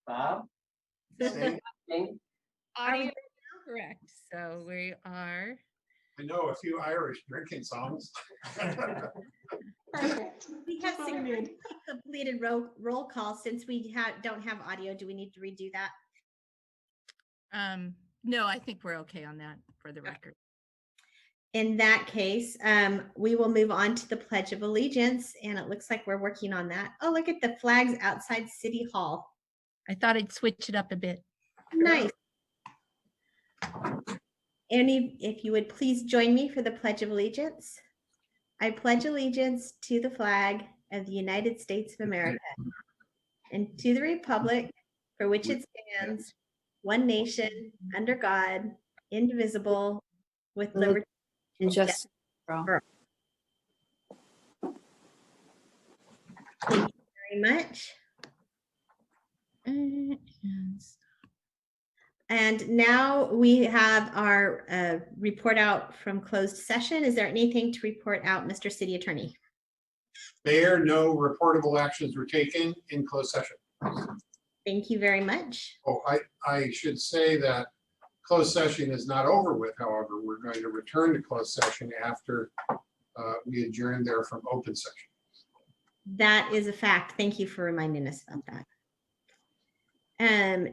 Bob? Same. Audio correct. So we are. I know a few Irish drinking songs. Perfect. We have That's what we need. completed roll call. Since we don't have audio, do we need to redo that? No, I think we're okay on that for the record. In that case, we will move on to the Pledge of Allegiance, and it looks like we're working on that. Oh, look at the flags outside City Hall. I thought I'd switch it up a bit. Nice. Annie, if you would please join me for the Pledge of Allegiance. I pledge allegiance to the flag of the United States of America and to the republic for which it stands, one nation, under God, indivisible, with liberty And just for all. Thank you very much. And now we have our report out from closed session. Is there anything to report out, Mr. City Attorney? There, no reportable actions were taken in closed session. Thank you very much. Oh, I should say that closed session is not over with. However, we're going to return to closed session after we adjourn there from open session. That is a fact. Thank you for reminding us about that.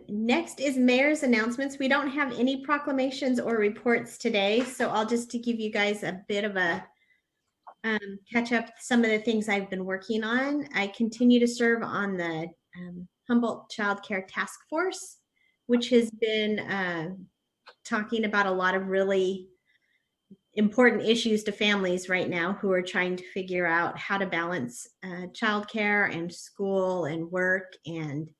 Next is mayor's announcements. We don't have any proclamations or reports today, so I'll just to give you guys a bit of a catch up some of the things I've been working on. I continue to serve on the Humboldt Child Care Task Force, which has been talking about a lot of really important issues to families right now who are trying to figure out how to balance childcare and school and work and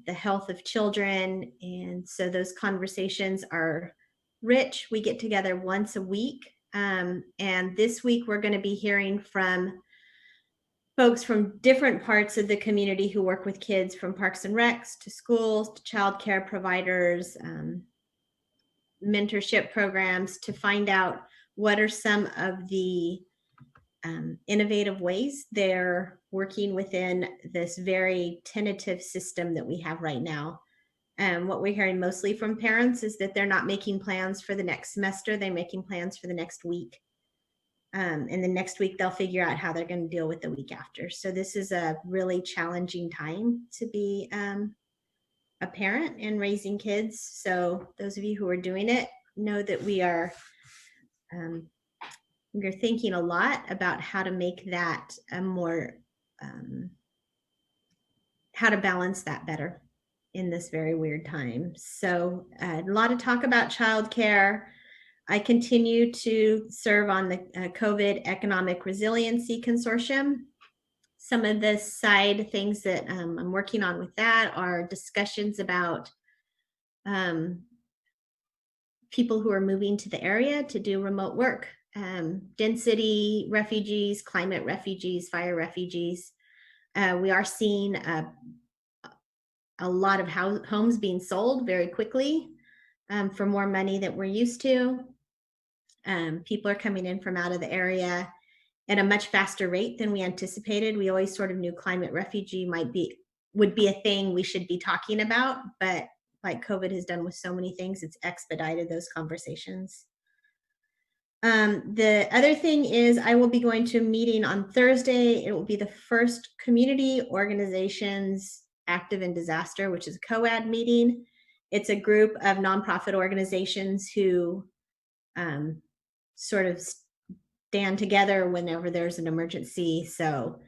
the health of children. And so those conversations are rich. We get together once a week. And this week we're going to be hearing from folks from different parts of the community who work with kids, from Parks and Recs to schools to childcare providers, mentorship programs, to find out what are some of the innovative ways they're working within this very tentative system that we have right now. And what we're hearing mostly from parents is that they're not making plans for the next semester, they're making plans for the next week. And the next week they'll figure out how they're going to deal with the week after. So this is a really challenging time to be a parent and raising kids. So those of you who are doing it know that we're thinking a lot about how to make that a more, how to balance that better in this very weird time. So a lot of talk about childcare. I continue to serve on the COVID Economic Resiliency Consortium. Some of the side things that I'm working on with that are discussions about people who are moving to the area to do remote work, density refugees, climate refugees, fire refugees. We are seeing a lot of homes being sold very quickly for more money than we're used to. People are coming in from out of the area at a much faster rate than we anticipated. We always sort of knew climate refugee would be a thing we should be talking about, but like COVID has done with so many things, it's expedited those conversations. The other thing is I will be going to a meeting on Thursday. It will be the first community organizations active in disaster, which is a COAD meeting. It's a group of nonprofit organizations who sort of stand together whenever there's an emergency. So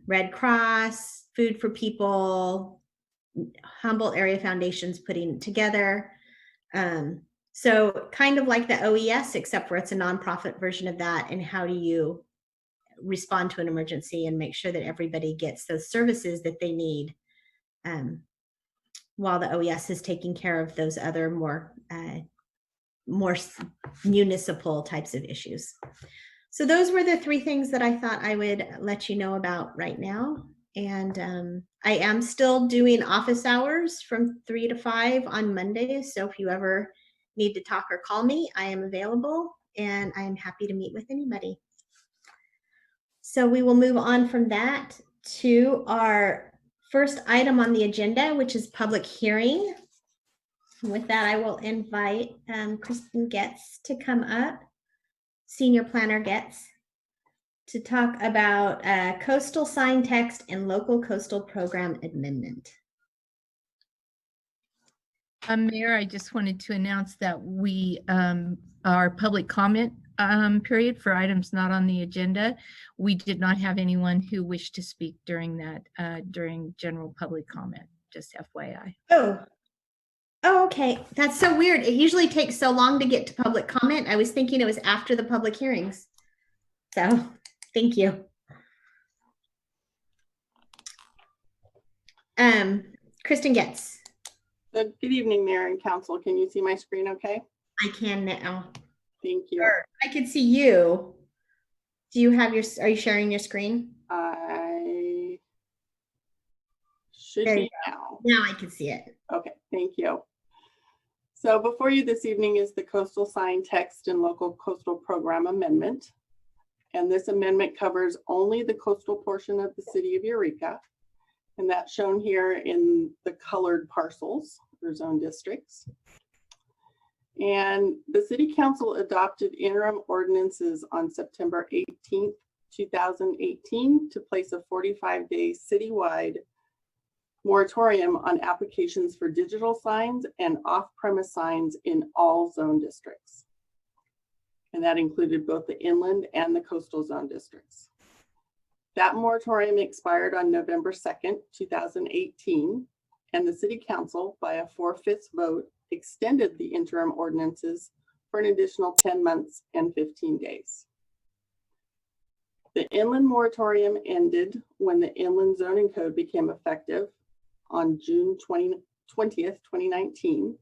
Red Cross, Food for People, Humboldt Area Foundation's putting it together. So kind of like the OES, except for it's a nonprofit version of that. And how do you respond to an emergency and make sure that everybody gets those services that they need while the OES is taking care of those other more municipal types of issues. So those were the three things that I thought I would let you know about right now. And I am still doing office hours from 3 to 5 on Mondays. So if you ever need to talk or call me, I am available and I am happy to meet with anybody. So we will move on from that to our first item on the agenda, which is public hearing. With that, I will invite Kristen Getz to come up, Senior Planner Getz, to talk about coastal sign text and local coastal program amendment. Mayor, I just wanted to announce that our public comment period for items not on the agenda, we did not have anyone who wished to speak during that, during general public comment, just FYI. Oh, okay. That's so weird. It usually takes so long to get to public comment. I was thinking it was after the public hearings. So thank you. Kristen Getz. Good evening, Mayor and Council. Can you see my screen okay? I can now. Thank you. Sure. I can see you. Do you have are you sharing your screen? I should There you be now. Now I can see it. Okay, thank you. So before you this evening is the coastal sign text and local coastal program amendment. And this amendment covers only the coastal portion of the city of Eureka. And that's shown here in the colored parcels or zone districts. And the City Council adopted interim ordinances on September 18th, 2018 to place a 45-day citywide moratorium on applications for digital signs and off-premise signs in all zone districts. And that included both the inland and the coastal zone districts. That moratorium expired on November 2nd, 2018, and the City Council, by a 4/5 vote, extended the interim ordinances for an additional 10 months and 15 days. The inland moratorium ended when the Inland Zoning Code became effective on June 20th, 2019,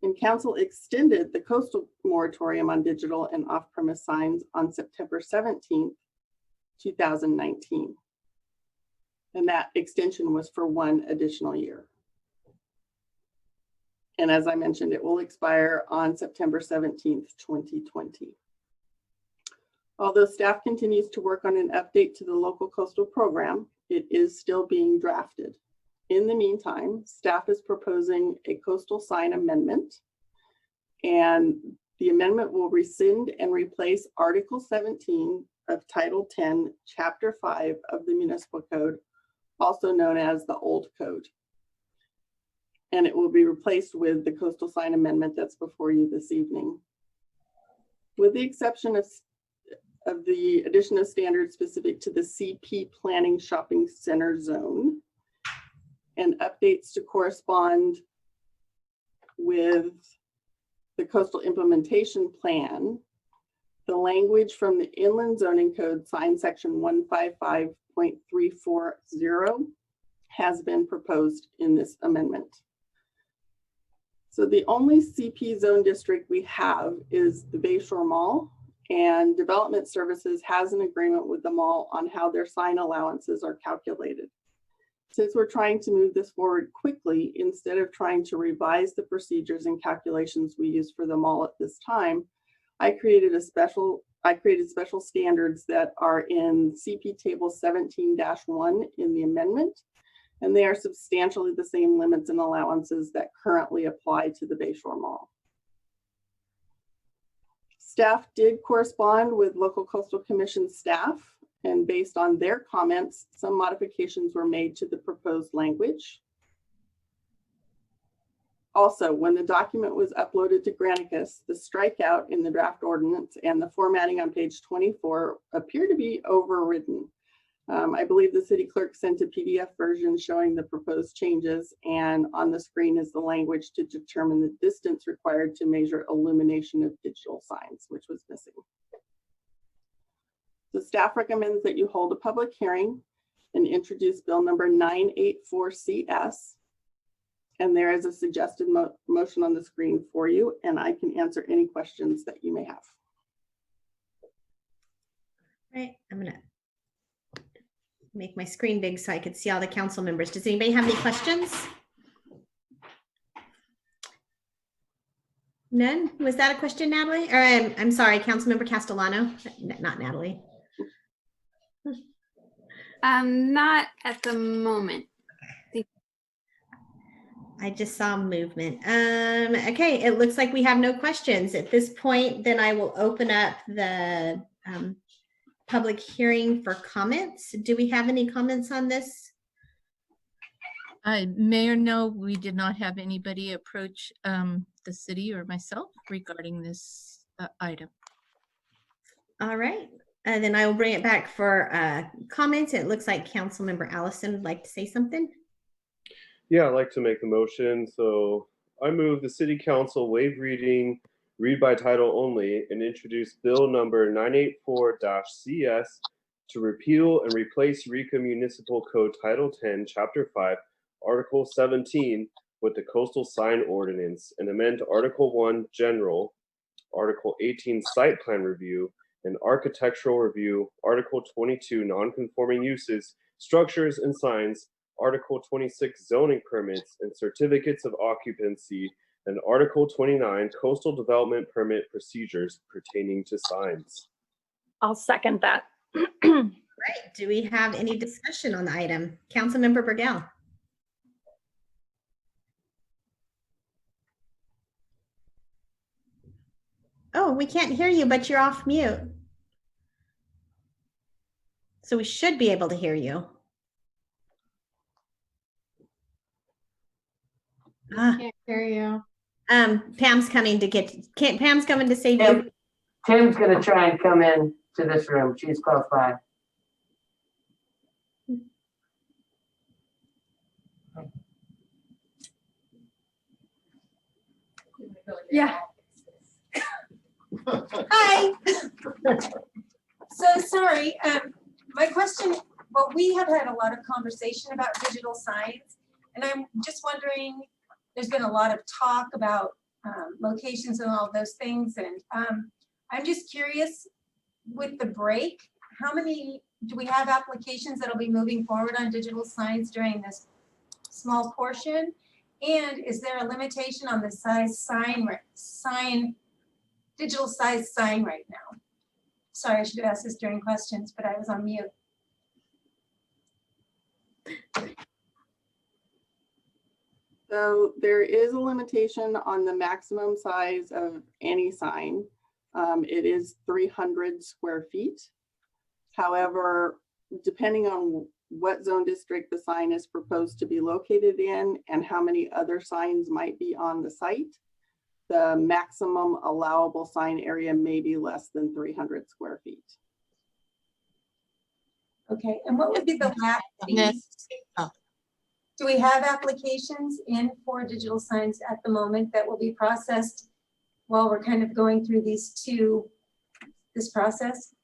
and Council extended the coastal moratorium on digital and off-premise signs on September 17th, 2019. And that extension was for 1 additional year. And as I mentioned, it will expire on September 17th, 2020. Although staff continues to work on an update to the local coastal program, it is still being drafted. In the meantime, staff is proposing a coastal sign amendment, and the amendment will rescind and replace Article 17 of Title 10, Chapter 5 of the Municipal Code, also known as the Old Code. And it will be replaced with the coastal sign amendment that's before you this evening. With the exception of the addition of standards specific to the CP Planning Shopping Center zone and updates to correspond with the coastal implementation plan, the language from the Inland Zoning Code sign section 155.340 has been proposed in this amendment. So the only CP zone district we have is the Bayshore Mall, and Development Services has an agreement with the mall on how their sign allowances are calculated. Since we're trying to move this forward quickly, instead of trying to revise the procedures and calculations we use for the mall at this time, I created special standards that are in CP table 17-1 in the amendment, and they are substantially the same limits and allowances that currently apply to the Bayshore Mall. Staff did correspond with local coastal commission staff, and based on their comments, some modifications were made to the proposed language. Also, when the document was uploaded to Granicus, the strikeout in the draft ordinance and the formatting on page 24 appear to be overridden. I believe the city clerk sent a PDF version showing the proposed changes, and on the screen is the language to determine the distance required to measure illumination of digital signs, which was missing. The staff recommends that you hold a public hearing and introduce bill number 984CS. And there is a suggested motion on the screen for you, and I can answer any questions that you may have. All right, I'm gonna make my screen big so I can see all the council members. Does anybody have any questions? None? Was that a question, Natalie? Or I'm sorry, Councilmember Castellano, not Natalie. Not at the moment. I just saw movement. Okay, it looks like we have no questions at this point. Then I will open up the public hearing for comments. Do we have any comments on this? Mayor, no, we did not have anybody approach the city or myself regarding this item. All right, then I will bring it back for comments. It looks like Councilmember Allison would like to say something. Yeah, I'd like to make the motion. So I move the City Council waive reading, read by title only, and introduce Bill number 984-CS to repeal and replace Eureka Municipal Code Title 10, Chapter 5, Article 17 with the Coastal Sign Ordinance and amend Article 1 General, Article 18 Site Plan Review, and Architectural Review, Article 22 Non-Conforming Uses, Structures and Signs, Article 26 Zoning Permits and Certificates of Occupancy, and Article 29 Coastal Development Permit Procedures pertaining to signs. I'll second that. Right. Do we have any discussion on the item? Councilmember Burgell. Oh, we can't hear you, but you're off mute. So we should be able to hear you. Can't hear you. Pam's coming to get, Pam's coming to save you. Tim's gonna try and come in to this room. She's close by. Yeah. Hi. So sorry, my question, well, we have had a lot of conversation about digital signs, and I'm just wondering, there's been a lot of talk about locations and all those things, and I'm just curious, with the break, how many, do we have applications that'll be moving forward on digital signs during this small portion? And is there a limitation on the size digital size sign right now? Sorry, I should have asked this during questions, but I was on mute. So there is a limitation on the maximum size of any sign. It is 300 square feet. However, depending on what zone district the sign is proposed to be located in and how many other signs might be on the site, the maximum allowable sign area may be less than 300 square feet. Okay, and what would be the last? Do we have applications in for digital signs at the moment that will be processed while we're kind of going through this process?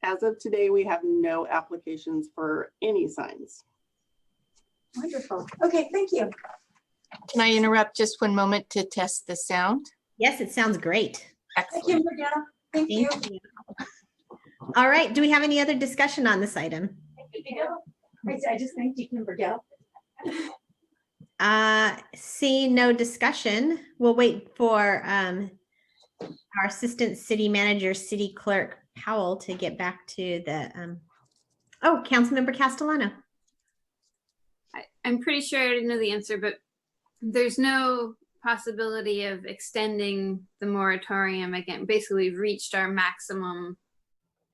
As of today, we have no applications for any signs. Wonderful. Okay, thank you. Can I interrupt just one moment to test the sound? Yes, it sounds great. Thank you, Miguel. Thank you. All right, do we have any other discussion on this item? I just thanked you, Kimberly. See no discussion. We'll wait for our Assistant City Manager, City Clerk Powell to get back to the, oh, Councilmember Castellano. I'm pretty sure I already know the answer, but there's no possibility of extending the moratorium again. Basically, we've reached our maximum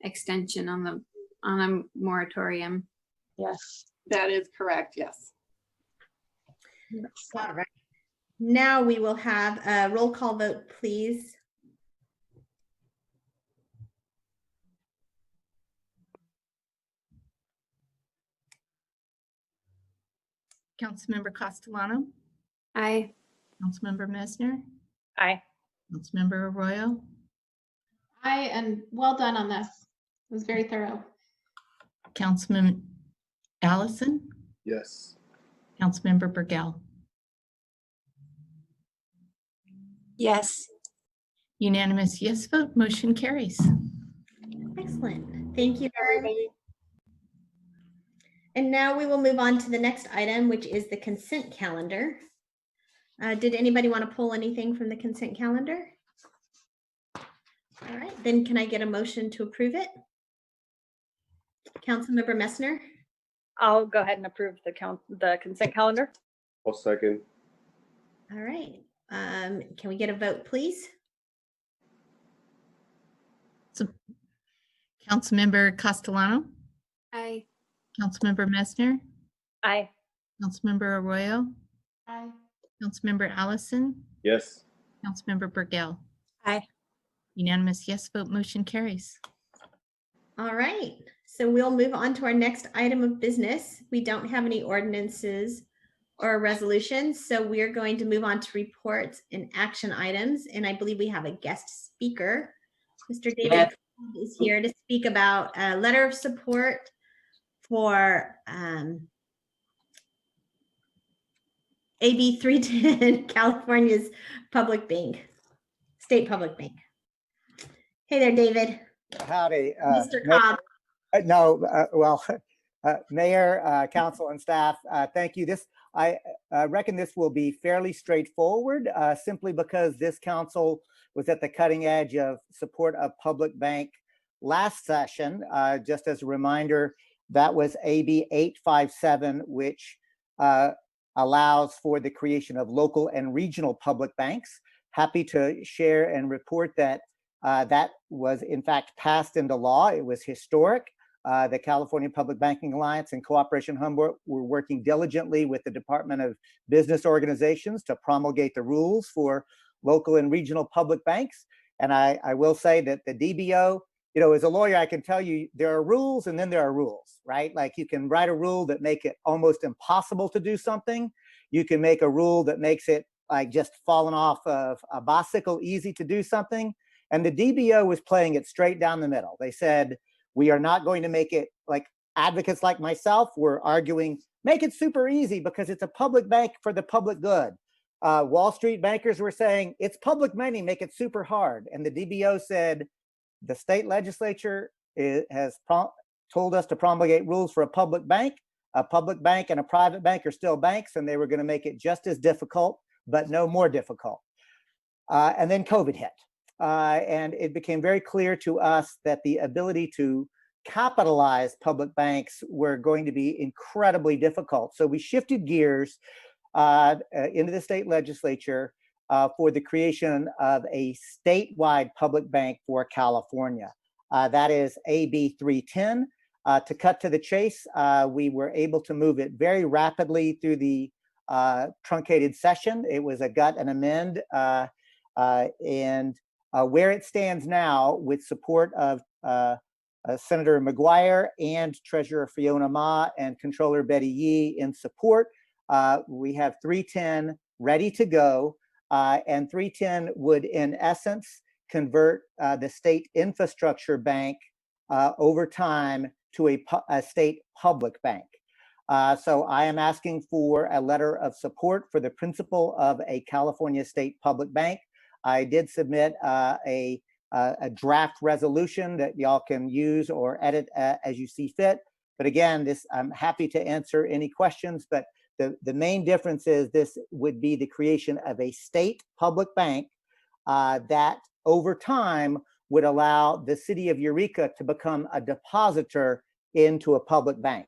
extension on a moratorium. Yes. That is correct, yes. All right. Now we will have a roll call vote, please. Councilmember Castellano, Aye. Councilmember Messner, Aye. Councilmember Arroyo, Aye, and well done on this. It was very thorough. Councilman Allison, Yes. Councilmember Burgell. Yes. Unanimous yes vote, motion carries. Excellent. Thank you, everybody. And now we will move on to the next item, which is the consent calendar. Did anybody want to pull anything from the consent calendar? All right, then can I get a motion to approve it? Councilmember Messner. I'll go ahead and approve the consent calendar. I'll second. All right. Can we get a vote, please? So, Councilmember Castellano, Aye. Councilmember Messner, Aye. Councilmember Arroyo, Aye. Councilmember Allison, Yes. Councilmember Burgell. Aye. Unanimous yes vote, motion carries. All right. So we'll move on to our next item of business. We don't have any ordinances or resolutions, so we're going to move on to reports and action items. And I believe we have a guest speaker. Mr. David Yes. is here to speak about a letter of support for AB 310, California's public bank, state public bank. Hey there, David. Howdy. Mr. Cobb. Mayor, council, and staff, thank you. I reckon this will be fairly straightforward, simply because this council was at the cutting edge of support of public bank last session. Just as a reminder, that was AB 857, which allows for the creation of local and regional public banks. Happy to share and report that that was in fact passed into law. It was historic. The California Public Banking Alliance and Cooperation Humboldt were working diligently with the Department of Business Organizations to promulgate the rules for local and regional public banks. And I will say that the DBO, as a lawyer, I can tell you there are rules and then there are rules, right? Like you can write a rule that make it almost impossible to do something. You can make a rule that makes it like just falling off of a bicycle easy to do something. And the DBO was playing it straight down the middle. They said, we are not going to make it like advocates like myself were arguing, make it super easy because it's a public bank for the public good. Wall Street bankers were saying, it's public money, make it super hard. And the DBO said, the state legislature has told us to promulgate rules for a public bank and a private bank are still banks, and they were going to make it just as difficult, but no more difficult. And then COVID hit. And it became very clear to us that the ability to capitalize public banks were going to be incredibly difficult. So we shifted gears into the state legislature for the creation of a statewide public bank for California. That is AB 310. To cut to the chase, we were able to move it very rapidly through the truncated session. It was a gut and amend. Where it stands now, with support of Senator McGuire and Treasurer Fiona Ma and Controller Betty Yee in support, we have 310 ready to go. And 310 would, in essence, convert the state infrastructure bank over time to a state public bank. So I am asking for a letter of support for the principle of a California state public bank. I did submit a draft resolution that y'all can use or edit as you see fit. But again, I'm happy to answer any questions, but the main difference is this would be the creation of a state public bank that over time would allow the city of Eureka to become a depositor into a public bank.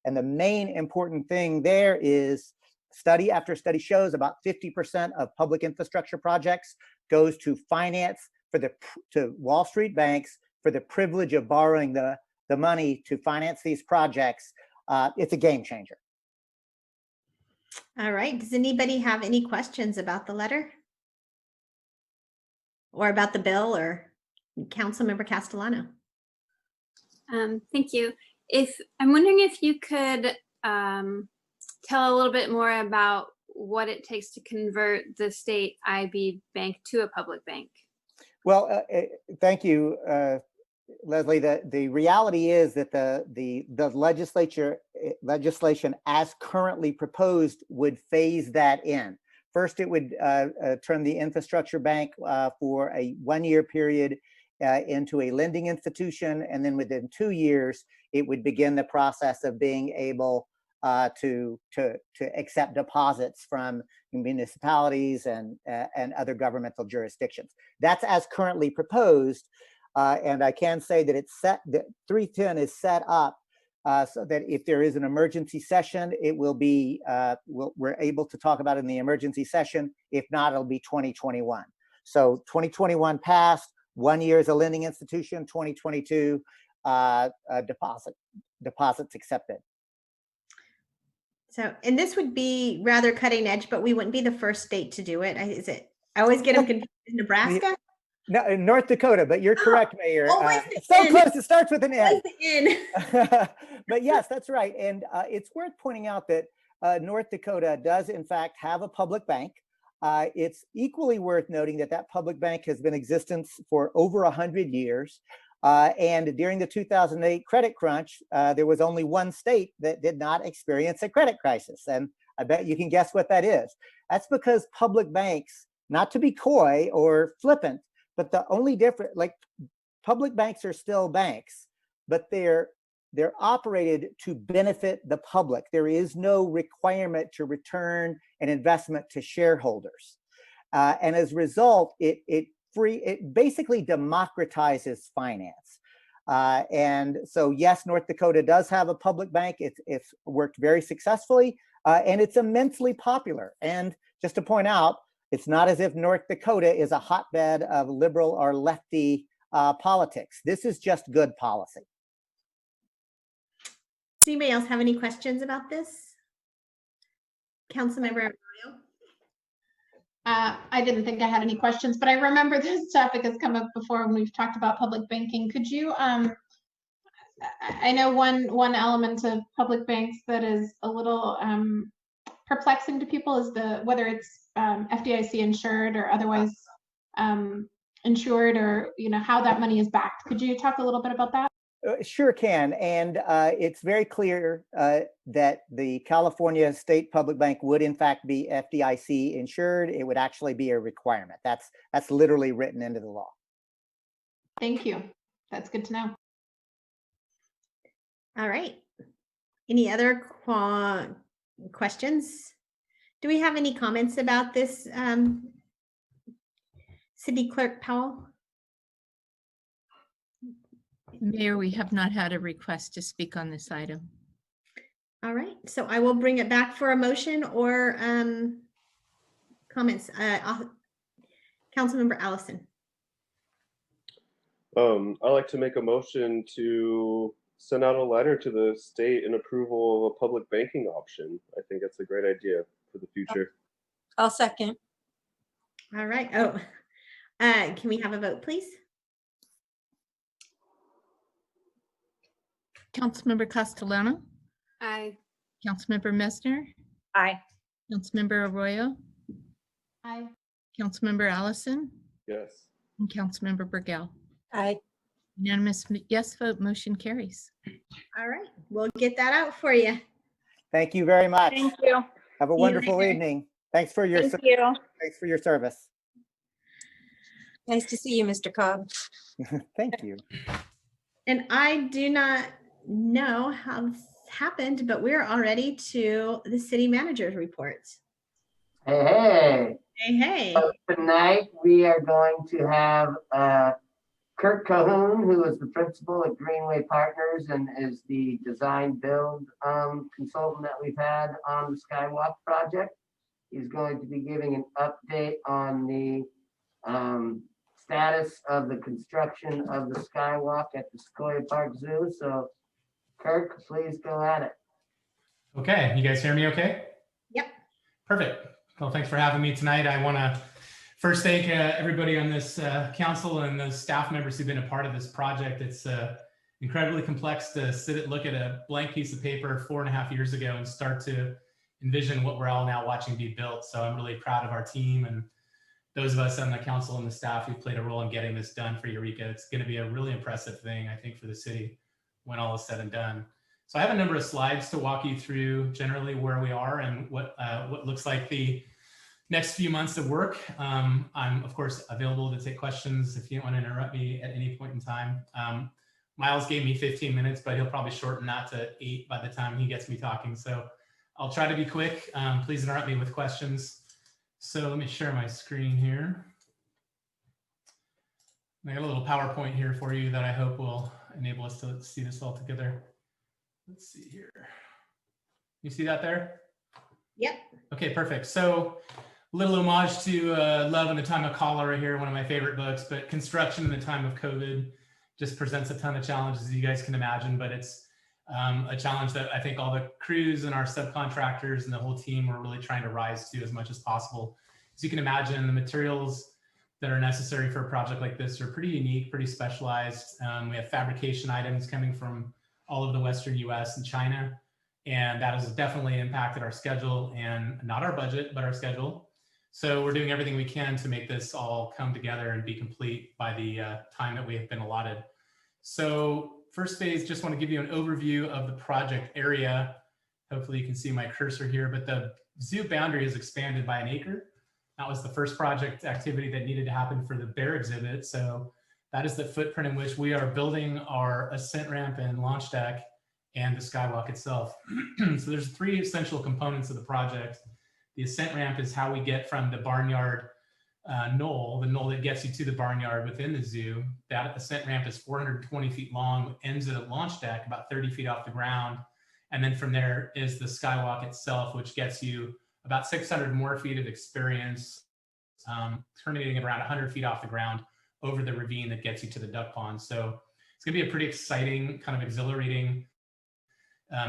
And the main important thing there is study after study shows about 50% of public infrastructure projects goes to finance to Wall Street banks for the privilege of borrowing the money to finance these projects. It's a game changer. All right. Does anybody have any questions about the letter? Or about the bill, or Councilmember Castellano? Thank you. I'm wondering if you could tell a little bit more about what it takes to convert the state IB bank to a public bank. Well, thank you, Leslie. The reality is that the legislation as currently proposed would phase that in. First, it would turn the infrastructure bank for a 1-year period into a lending institution, and then within 2 years, it would begin the process of being able to accept deposits from municipalities and other governmental jurisdictions. That's as currently proposed, and I can say that that 310 is set up so that if there is an emergency session, it will be, we're able to talk about it in the emergency session. If not, it'll be 2021. So 2021 passed, 1 year as a lending institution, 2022 deposits accepted. So, and this would be rather cutting edge, but we wouldn't be the first state to do it. Is it? I always get them confused. Nebraska? No, in North Dakota, but you're correct, Mayor. always the It's so N. close, it starts with an N. Always the N. But yes, that's right. And it's worth pointing out that North Dakota does in fact have a public bank. It's equally worth noting that that public bank has been in existence for over 100 years. And during the 2008 credit crunch, there was only one state that did not experience a credit crisis. And I bet you can guess what that is. That's because public banks, not to be coy or flippant, but the only difference, like public banks are still banks, but they're operated to benefit the public. There is no requirement to return an investment to shareholders. And as a result, it basically democratizes finance. And so yes, North Dakota does have a public bank. It's worked very successfully and it's immensely popular. And just to point out, it's not as if North Dakota is a hotbed of liberal or lefty politics. This is just good policy. Does anybody else have any questions about this? Councilmember Arroyo? I didn't think I had any questions, but I remember this topic has come up before when we've talked about public banking. Could you, I know one element of public banks that is a little perplexing to people is whether it's FDIC insured or otherwise insured, or how that money is backed. Could you talk a little bit about that? Sure can. And it's very clear that the California State Public Bank would in fact be FDIC insured. It would actually be a requirement. That's literally written into the law. Thank you. That's good to know. All right. Any other questions? Do we have any comments about this, City Clerk Powell? Mayor, we have not had a request to speak on this item. All right, so I will bring it back for a motion or comments. Councilmember Allison. I'd like to make a motion to send out a letter to the state in approval of a public banking option. I think that's a great idea for the future. I'll second. All right. Oh, can we have a vote, please? Councilmember Castellano, Aye. Councilmember Messner, Aye. Councilmember Arroyo, Aye. Councilmember Allison, Yes. and Councilmember Burgell. Aye. Unanimous yes vote, motion carries. All right, we'll get that out for you. Thank you very much. Thank you. Have a you wonderful later. evening. Thanks for your Thank you. thanks for your service. Nice to see you, Mr. Cobb. Thank you. And I do not know how this happened, but we're already to the city manager's reports. Hey, Hey, hey. so tonight we are going to have Kurt Cahoon, who is the principal at Greenway Partners and is the design build consultant that we've had on the Skywalk project. He's going to be giving an update on the status of the construction of the Skywalk at the Sequoia Park Zoo. So Kirk, please go at it. Okay, you guys hear me okay? Yep. Perfect. Well, thanks for having me tonight. I want to first thank everybody on this council and those staff members who've been a part of this project. It's incredibly complex to look at a blank piece of paper 4.5 years ago and start to envision what we're all now watching be built. So I'm really proud of our team and those of us on the council and the staff who played a role in getting this done for Eureka. It's going to be a really impressive thing, I think, for the city when all is said and done. So I have a number of slides to walk you through generally where we are and what looks like the next few months of work. I'm of course available to take questions if you want to interrupt me at any point in time. Miles gave me 15 minutes, but he'll probably shorten that to 8 by the time he gets me talking. So I'll try to be quick. Please interrupt me with questions. So let me share my screen here. I got a little PowerPoint here for you that I hope will enable us to see this all together. let's see here. You see that there? Yep. Okay, perfect. So little homage to Love in the Time of Cholera here, one of my favorite books, but construction in the time of COVID just presents a ton of challenges, as you guys can imagine, but it's a challenge that I think all the crews and our subcontractors and the whole team are really trying to rise to as much as possible. As you can imagine, the materials that are necessary for a project like this are pretty unique, pretty specialized. We have fabrication items coming from all over the Western US and China, and that has definitely impacted our schedule, and not our budget, but our schedule. So we're doing everything we can to make this all come together and be complete by the time that we have been allotted. So first phase, just want to give you an overview of the project area. Hopefully you can see my cursor here, but the zoo boundary is expanded by 1 acre. That was the first project activity that needed to happen for the bear exhibit. So that is the footprint in which we are building our ascent ramp and launch deck and the skywalk itself. So there's 3 essential components of the project. The ascent ramp is how we get from the barnyard knoll, the knoll that gets you to the barnyard within the zoo. That ascent ramp is 420 feet long, ends at a launch deck about 30 feet off the ground. And then from there is the skywalk itself, which gets you about 600 more feet of experience, terminating at around 100 feet off the ground over the ravine that gets you to the duck pond. So it's gonna be a pretty exciting, kind of exhilarating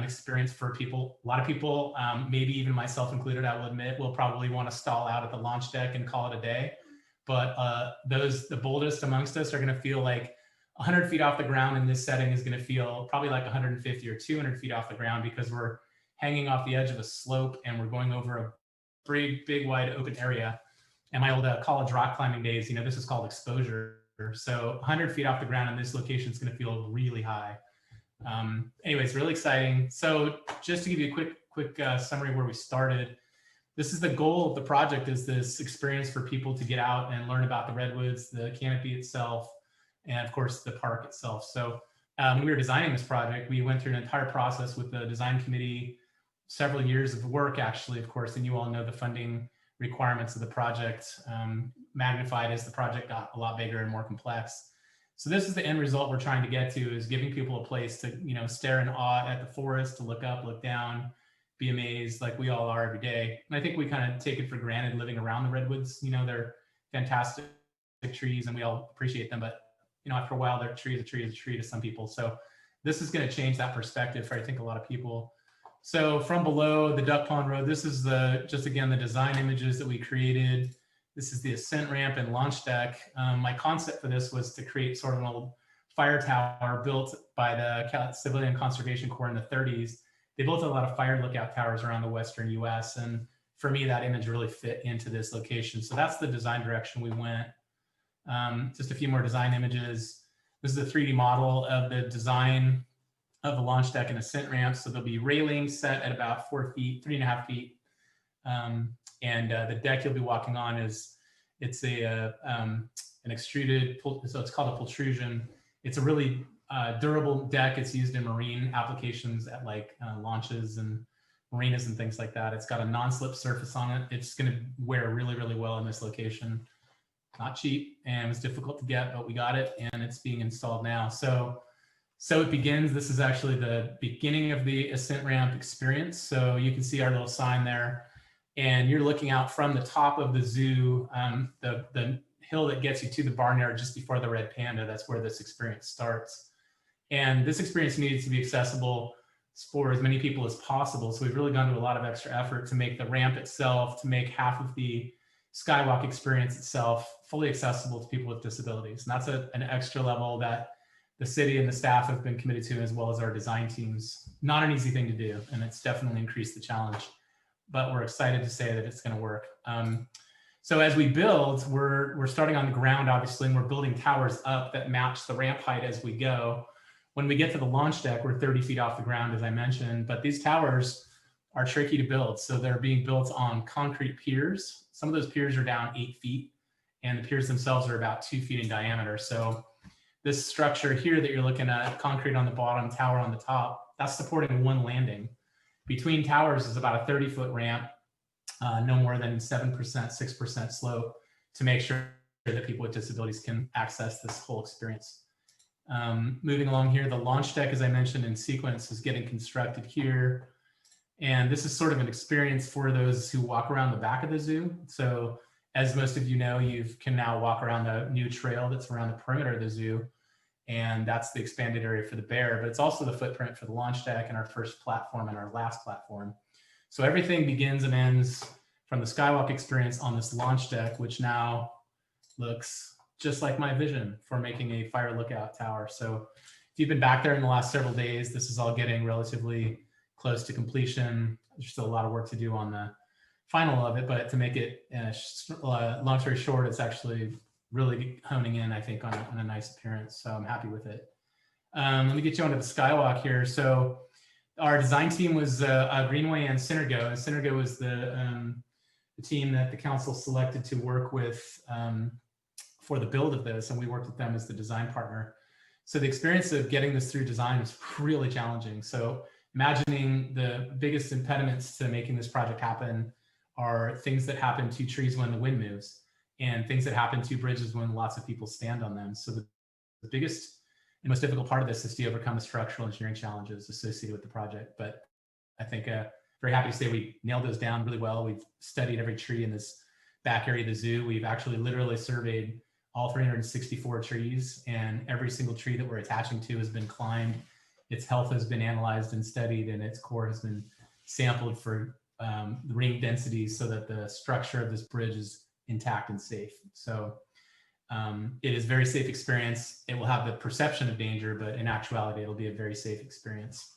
experience for people. A lot of people, maybe even myself included, I will admit, will probably want to stall out at the launch deck and call it a day. But the boldest amongst us are going to feel like 100 feet off the ground in this setting is going to feel probably like 150 or 200 feet off the ground, because we're hanging off the edge of a slope and we're going over a big wide open area. And my old college rock climbing days, you know, this is called exposure. So 100 feet off the ground in this location is going to feel really high. Anyways, really exciting. So just to give you a quick summary of where we started, this is the goal of the project, is this experience for people to get out and learn about the redwoods, the canopy itself, and of course the park itself. So when we were designing this project, we went through an entire process with the design committee, several years of work actually, of course, and you all know the funding requirements of the project magnified as the project got a lot bigger and more complex. So this is the end result we're trying to get to, is giving people a place to, you know, stare in awe at the forest, to look up, look down, be amazed like we all are every day. And I think we kind of take it for granted living around the redwoods. You know, they're fantastic trees and we all appreciate them, but you know, after a while, a tree is a tree to some people. So this is going to change that perspective for, I think, a lot of people. So from below the duck pond road, this is just again, the design images that we created. This is the ascent ramp and launch deck. My concept for this was to create sort of an old fire tower built by the Civilian Conservation Corps in the 30s. They built a lot of fire lookout towers around the Western US. And for me, that image really fit into this location. So that's the design direction we went. Just a few more design images. This is a 3D model of the design of the launch deck and ascent ramp. So there'll be railings set at about 4 feet, 3.5 feet. And the deck you'll be walking on it's an extruded, so it's called a pultrusion. It's a really durable deck. It's used in marine applications at like launches and marinas and things like that. It's got a non-slip surface on it. It's going to wear really, really well in this location. Not cheap, and it was difficult to get, but we got it and it's being installed now. So it begins. This is actually the beginning of the ascent ramp experience. So you can see our little sign there. And you're looking out from the top of the zoo, the hill that gets you to the barnyard just before the red panda. That's where this experience starts. And this experience needs to be accessible for as many people as possible. So we've really gone to a lot of extra effort to make the ramp itself, to make half of the skywalk experience itself fully accessible to people with disabilities. And that's an extra level that the city and the staff have been committed to, as well as our design teams. Not an easy thing to do, and it's definitely increased the challenge. But we're excited to say that it's going to work. So as we build, we're starting on the ground, obviously, and we're building towers up that match the ramp height as we go. When we get to the launch deck, we're 30 feet off the ground, as I mentioned, but these towers are tricky to build. So they're being built on concrete piers. Some of those piers are down 8 feet, and the piers themselves are about 2 feet in diameter. So this structure here that you're looking at, concrete on the bottom, tower on the top, that's supporting one landing. Between towers is about a 30-foot ramp, no more than 7%, 6% slope, to make sure that people with disabilities can access this whole experience. Moving along here, the launch deck, as I mentioned in sequence, is getting constructed here. And this is sort of an experience for those who walk around the back of the zoo. So as most of you know, you can now walk around the new trail that's around the perimeter of the zoo. And that's the expanded area for the bear, but it's also the footprint for the launch deck and our first platform and our last platform. So everything begins and ends from the Skywalk experience on this launch deck, which now looks just like my vision for making a fire lookout tower. So if you've been back there in the last several days, this is all getting relatively close to completion. There's still a lot of work to do on the final of it, but to make it long story short, it's actually really honing in, I think, on a nice appearance. So I'm happy with it. Let me get you onto the Skywalk here. So our design team was Greenway and Synergo. And Synergo was the team that the council selected to work with for the build of this. And we worked with them as the design partner. So the experience of getting this through design was really challenging. So imagining the biggest impediments to making this project happen are things that happen to trees when the wind moves, and things that happen to bridges when lots of people stand on them. So the biggest and most difficult part of this is to overcome the structural engineering challenges associated with the project. But I think very happy to say we nailed those down really well. We've studied every tree in this back area of the zoo. We've actually literally surveyed all 364 trees, and every single tree that we're attaching to has been climbed. Its health has been analyzed and studied, and its core has been sampled for ring densities so that the structure of this bridge is intact and safe. So it is a very safe experience. It will have the perception of danger, but in actuality, it'll be a very safe experience.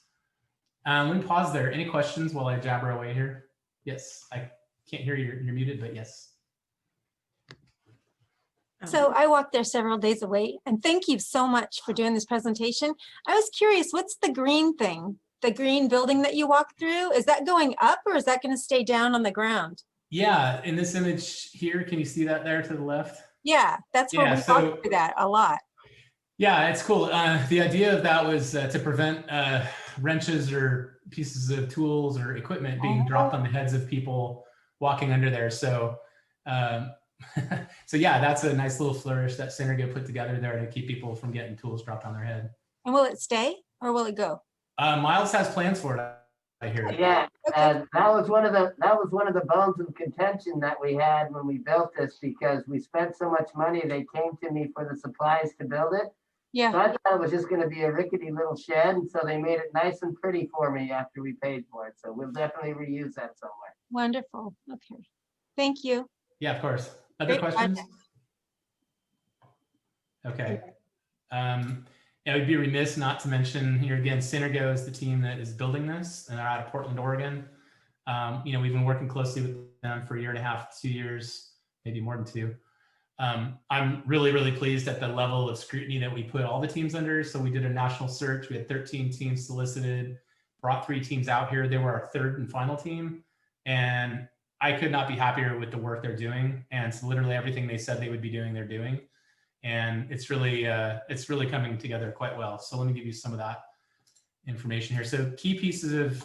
Let me pause there. Any questions while I jabber away here? Yes, I can't hear you. You're muted, but yes. So I walked there several days away, and thank you so much for doing this presentation. I was curious, what's the green thing? The green building that you walked through, is that going up or is that going to stay down on the ground? Yeah, in this image here, can you see that there to the left? Yeah, that's where we walked through that a lot. Yeah, it's cool. The idea of that was to prevent wrenches or pieces of tools or equipment being dropped on the heads of people walking under there. So, so yeah, that's a nice little flourish that Synergo put together there to keep people from getting tools dropped on their head. And will it stay or will it go? Miles has plans for it, I hear. Yeah, and that was one of the bones of contention that we had when we built this, because we spent so much money. They came to me for the supplies to build it. Yeah. So I thought it was just going to be a rickety little shed, and so they made it nice and pretty for me after we paid for it. So we'll definitely reuse that somewhere. Wonderful. Okay. Thank you. Yeah, of course. Other Great questions? project. Okay. It would be remiss not to mention here again, Synergo is the team that is building this, and they're out of Portland, Oregon. You know, we've been working closely with them for 1.5 years, 2 years, maybe more than 2. I'm really, really pleased at the level of scrutiny that we put all the teams under. So we did a national search. We had 13 teams solicited, brought 3 teams out here. They were our 3rd and final team. And I could not be happier with the work they're doing. And so literally everything they said they would be doing, they're doing. And it's really coming together quite well. So let me give you some of that information here. So key pieces of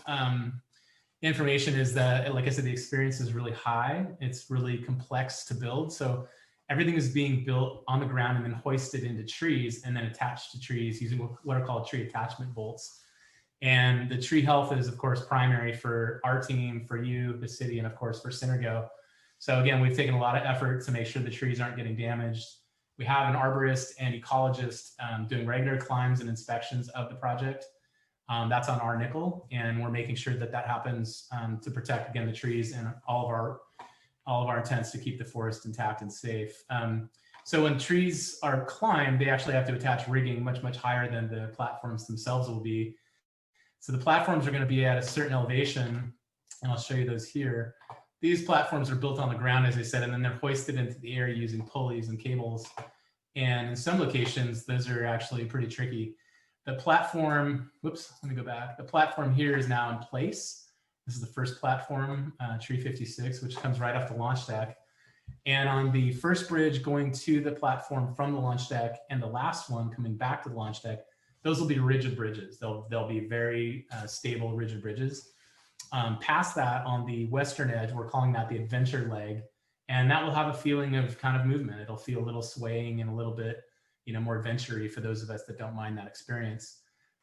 information is that, like I said, the experience is really high. It's really complex to build. So everything is being built on the ground and then hoisted into trees and then attached to trees using what are called tree attachment bolts. And the tree health is, of course, primary for our team, for you, the city, and of course for Synergo. So again, we've taken a lot of effort to make sure the trees aren't getting damaged. We have an arborist and ecologist doing regular climbs and inspections of the project. That's on our nickel, and we're making sure that that happens to protect, again, the trees and all of our intents to keep the forest intact and safe. So when trees are climbed, they actually have to attach rigging much, much higher than the platforms themselves will be. So the platforms are going to be at a certain elevation, and I'll show you those here. These platforms are built on the ground, as I said, and then they're hoisted into the air using pulleys and cables. And in some locations, those are actually pretty tricky. The platform, whoops, let me go back. The platform here is now in place. This is the first platform, Tree 56, which comes right off the launch deck. And on the first bridge going to the platform from the launch deck and the last one coming back to the launch deck, those will be rigid bridges. They'll be very stable, rigid bridges. Past that, on the western edge, we're calling that the adventure leg, and that will have a feeling of kind of movement. It'll feel a little swaying and a little bit more adventure-y for those of us that don't mind that experience.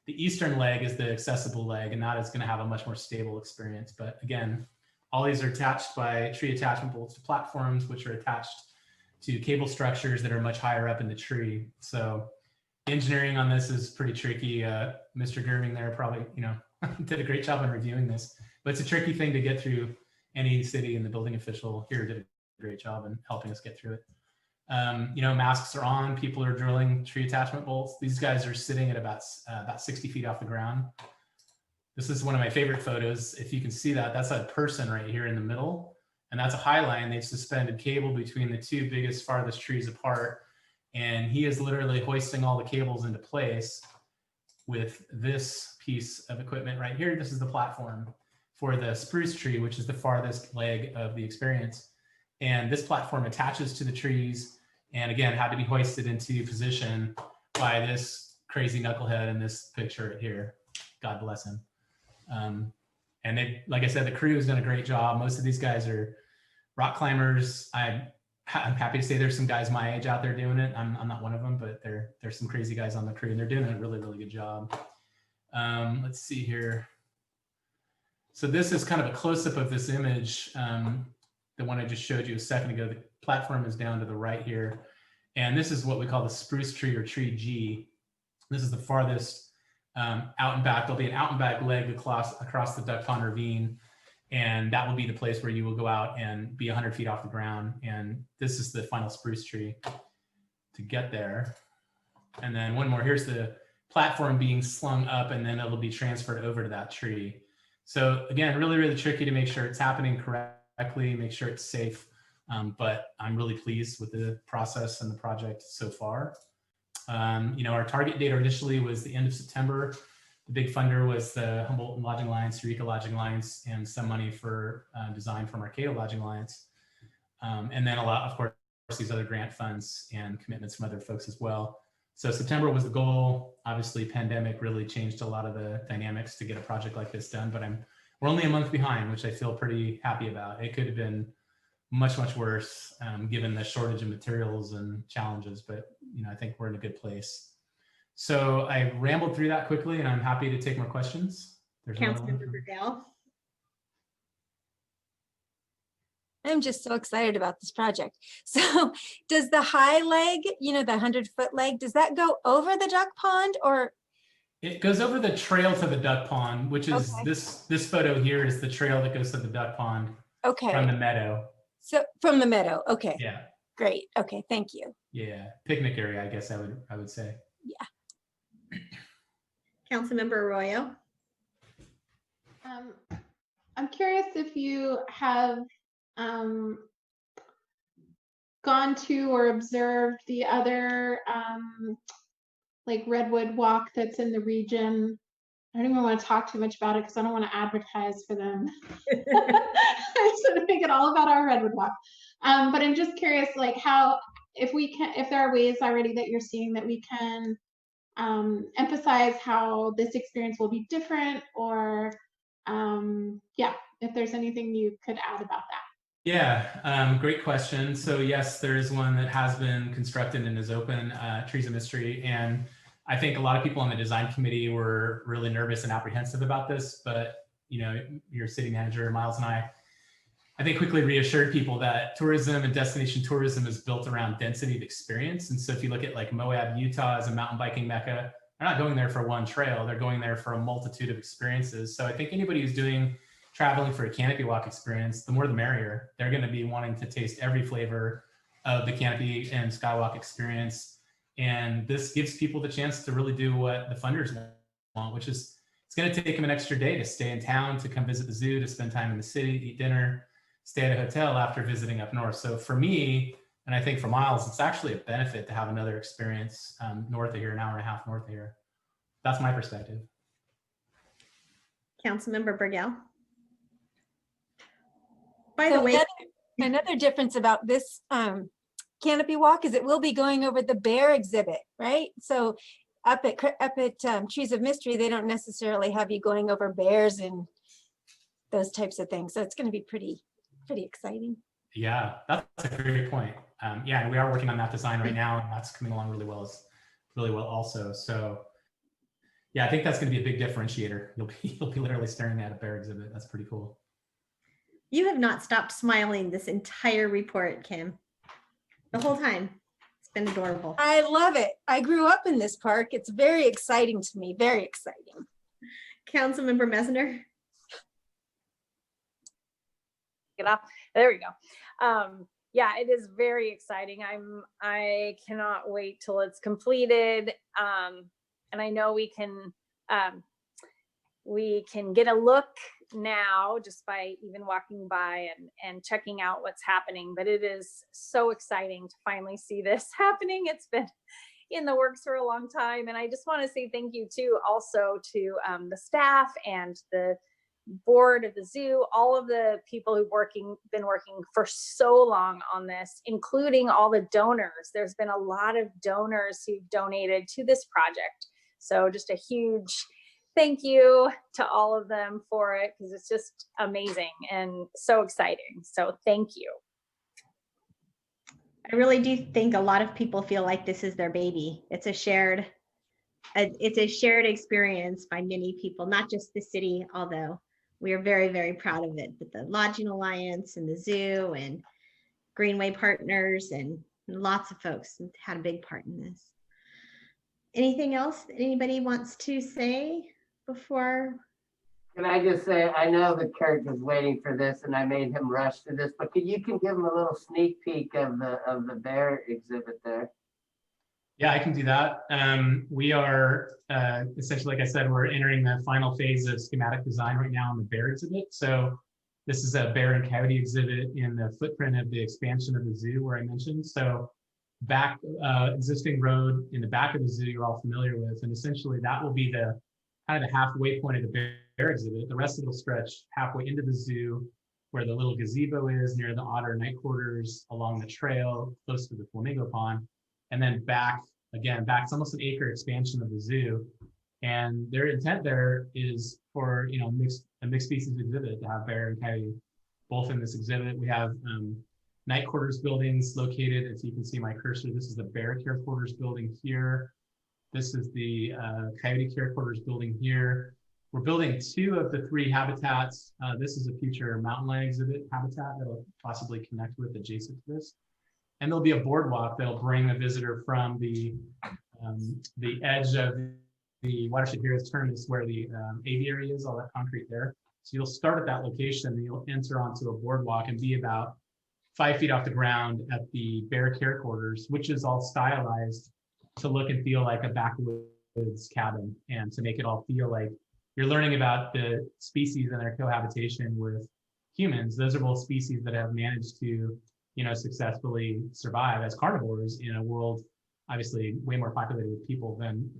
The eastern leg is the accessible leg, and that is going to have a much more stable experience. But again, all these are attached by tree attachment bolts to platforms, which are attached to cable structures that are much higher up in the tree. So engineering on this is pretty tricky. Mr. Gerving there probably, did a great job in reviewing this, but it's a tricky thing to get through. Any city, and the building official here did a great job in helping us get through it. Masks are on, people are drilling tree attachment bolts. These guys are sitting at about 60 feet off the ground. This is one of my favorite photos. If you can see that, that's a person right here in the middle, and that's a high line. They've suspended cable between the two biggest, farthest trees apart, and he is literally hoisting all the cables into place with this piece of equipment right here. This is the platform for the spruce tree, which is the farthest leg of the experience. And this platform attaches to the trees, and again, had to be hoisted into position by this crazy knucklehead in this picture right here. God bless him. And they, like I said, the crew has done a great job. Most of these guys are rock climbers. I'm happy to say there's some guys my age out there doing it. I'm not one of them, but there's some crazy guys on the crew, and they're doing a really, really good job. Let's see here. So this is kind of a close-up of this image. The one I just showed you a second ago. The platform is down to the right here. And this is what we call the spruce tree, or tree G. This is the farthest out and back. There'll be an out and back leg across the Duck Pond Ravine. And that will be the place where you will go out and be 100 feet off the ground. And this is the final spruce tree to get there. And then one more, here's the platform being slung up, and then it'll be transferred over to that tree. So again, really, really tricky to make sure it's happening correctly, make sure it's safe. But I'm really pleased with the process and the project so far. Our target date initially was the end of September. The big funder was the Humboldt Lodging Alliance, Eureka Lodging Alliance, and some money for design from Arcata Lodging Alliance. And then a lot, of course, these other grant funds and commitments from other folks as well. So September was the goal. Obviously, pandemic really changed a lot of the dynamics to get a project like this done, but we're only a month behind, which I feel pretty happy about. It could have been much, much worse given the shortage of materials and challenges, but I think we're in a good place. So I rambled through that quickly, and I'm happy to take more questions. Councilmember Burdell. I'm just so excited about this project. So does the high leg, the 100-foot leg, does that go over the duck pond, or? It goes over the trail to the duck pond, which is Okay. this photo here is the trail that goes to the duck pond Okay. from the meadow. So from the meadow. Okay. Yeah. Great. Okay. Thank you. Yeah. Picnic area, I guess I would say. Yeah. Councilmember Arroyo. I'm curious if you have gone to or observed the other like Redwood Walk that's in the region. I don't even want to talk too much about it because I don't want to advertise for them. I just want to make it all about our Redwood Walk. But I'm just curious, like if there are ways already that you're seeing that we can emphasize how this experience will be different, or if there's anything you could add about that. Yeah, great question. So yes, there is one that has been constructed and is open, Trees of Mystery. And I think a lot of people on the design committee were really nervous and apprehensive about this, but your city manager, Miles, and I think quickly reassured people that tourism and destination tourism is built around density of experience. And so if you look at like Moab, Utah as a mountain biking mecca, they're not going there for one trail, they're going there for a multitude of experiences. So I think anybody who's traveling for a canopy walk experience, the more the merrier. They're going to be wanting to taste every flavor of the canopy and skywalk experience. And this gives people the chance to really do what the funders want, which is it's going to take them an extra day to stay in town, to come visit the zoo, to spend time in the city, eat dinner, stay at a hotel after visiting up north. So for me, and I think for Miles, it's actually a benefit to have another experience north of here, an hour and a half north of here. That's my perspective. Councilmember Burgell. By the way, another difference about this canopy walk is it will be going over the bear exhibit, right? So up at Trees of Mystery, they don't necessarily have you going over bears and those types of things. So it's going to be pretty exciting. Yeah, that's a great point. And we are working on that design right now, and that's coming along really well really well also. So yeah, I think that's going to be a big differentiator. You'll be literally staring at a bear exhibit. That's pretty cool. You have not stopped smiling this entire report, Kim. The whole time. It's been adorable. I love it. I grew up in this park. It's very exciting to me. Very exciting. Councilmember Messner. Get off. There we go. Yeah, it is very exciting. I cannot wait till it's completed. And I know we can get a look now just by even walking by and checking out what's happening. But it is so exciting to finally see this happening. It's been in the works for a long time. And I just want to say thank you too, also to the staff and the board of the zoo, all of the people who've been working for so long on this, including all the donors. There's been a lot of donors who've donated to this project. So just a huge thank you to all of them for it, because it's just amazing and so exciting. So thank you. I really do think a lot of people feel like this is their baby. It's a shared experience by many people, not just the city, although we are very, very proud of it. But the Lodging Alliance and the zoo and Greenway Partners and lots of folks had a big part in this. Anything else anybody wants to say before? Can I just say, I know that Kurt was waiting for this and I made him rush to this, but you can give him a little sneak peek of the bear exhibit there. Yeah, I can do that. We are essentially, like I said, we're entering the final phase of schematic design right now on the bear exhibit. So this is a bear and coyote exhibit in the footprint of the expansion of the zoo where I mentioned. So back existing road in the back of the zoo you're all familiar with, and essentially that will be the kind of the halfway point of the bear exhibit. The rest of it will stretch halfway into the zoo where the little gazebo is near the otter night quarters, along the trail close to the flamingo pond, and then back again, it's almost an acre expansion of the zoo. And their intent there is for, you know, a mixed species exhibit to have bear and coyote both in this exhibit. We have night quarters buildings located. If you can see my cursor, this is the bear care quarters building here. This is the coyote care quarters building here. We're building 2 of the 3 habitats. This is a future mountain lion exhibit habitat that'll possibly connect with adjacent to this. And there'll be a boardwalk that'll bring the visitor from the edge of the watershed here is termed is where the aviary is, all that concrete there. So you'll start at that location and you'll enter onto a boardwalk and be about 5 feet off the ground at the bear care quarters, which is all stylized to look and feel like a backwoods cabin, and to make it all feel like you're learning about the species and their cohabitation with humans. Those are both species that have managed to, you know, successfully survive as carnivores in a world obviously way more populated with people than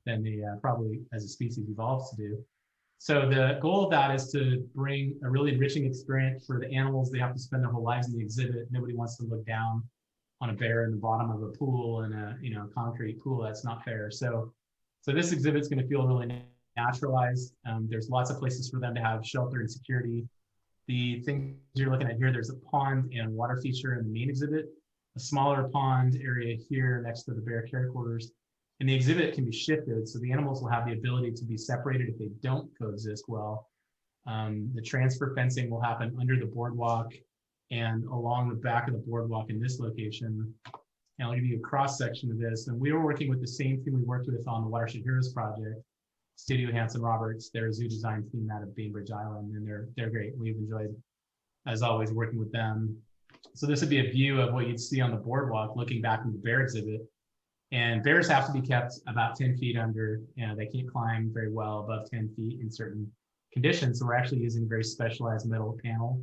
they probably as a species evolves to do. So the goal of that is to bring a really enriching experience for the animals. They have to spend their whole lives in the exhibit. Nobody wants to look down on a bear in the bottom of a pool in a, you know, concrete pool. That's not fair. So this exhibit's going to feel really naturalized. There's lots of places for them to have shelter and security. The things you're looking at here, there's a pond and water feature in the main exhibit, a smaller pond area here next to the bear care quarters. And the exhibit can be shifted, so the animals will have the ability to be separated if they don't coexist well. The transfer fencing will happen under the boardwalk and along the back of the boardwalk in this location. And I'll give you a cross section of this. And we were working with the same team we worked with on the Watershed Heroes project, Studio Hanson Roberts, their zoo design team out of Bainbridge Island, and they're great. We've enjoyed, as always, working with them. So this would be a view of what you'd see on the boardwalk looking back in the bear exhibit. And bears have to be kept about 10 feet under, you know, they can't climb very well above 10 feet in certain conditions. So we're actually using a very specialized metal panel